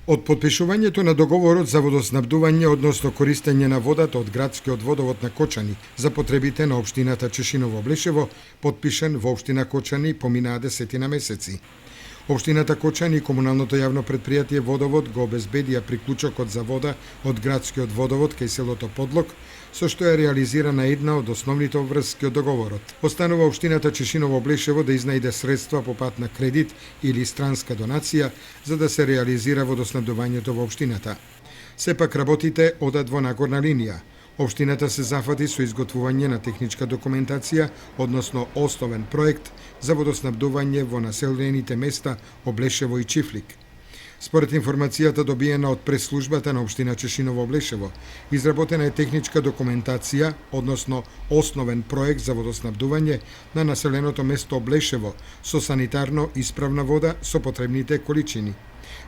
Од потпишувањето на договорот за водоснабдување односно користење на водата од градскиот водовод на Кочани за потребите на општината Чешиново-Облешево, потпишан во општина Кочани, поминаа 10 месеци. Општината Кочани и комуналното јавно предпријатие Водовод го обезбедија приклучокот за вода од градскиот водовод кај селото Подлог, со што е реализирана една од основните обврски од договорот. Останува општината Чешиново-Облешево да изнајде средства по пат на кредит или странска донација за да се реализира водоснабдувањето во општината. Сепак работите одат во нагорна линија. Општината се зафати со изготвување на техничка документација, односно основен проект за водоснабдување во населените места Облешево и Чифлик. Според информацијата добиена од прес-службата на општина Чешиново-Облешево, изработена е техничка документација, односно основен проект за водоснабдување на населеното место Облешево со санитарно исправна вода со потребните количини.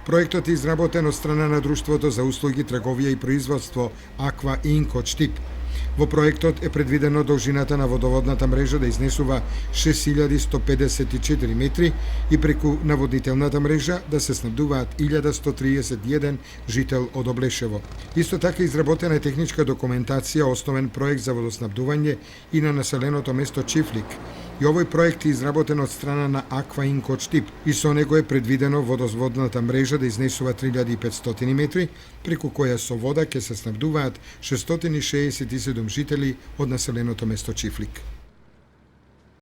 Проектот е изработен од страна на Друштвото за услуги, трговија и производство Аква Инко Штип. Во проектот е предвидено должината на водоводната мрежа да изнесува 6154 метри и преку наводнителната мрежа да се снабдуваат 1131 жител од Облешево. Исто така изработена е техничка документација, основен проект за водоснабдување и на населеното место Чифлик. И овој проект е изработен од страна на Аква Инко Штип и со него е предвидено водоводната мрежа да изнесува 3500 метри, преку која со вода ќе се снабдуваат 667 жители од населеното место Чифлик.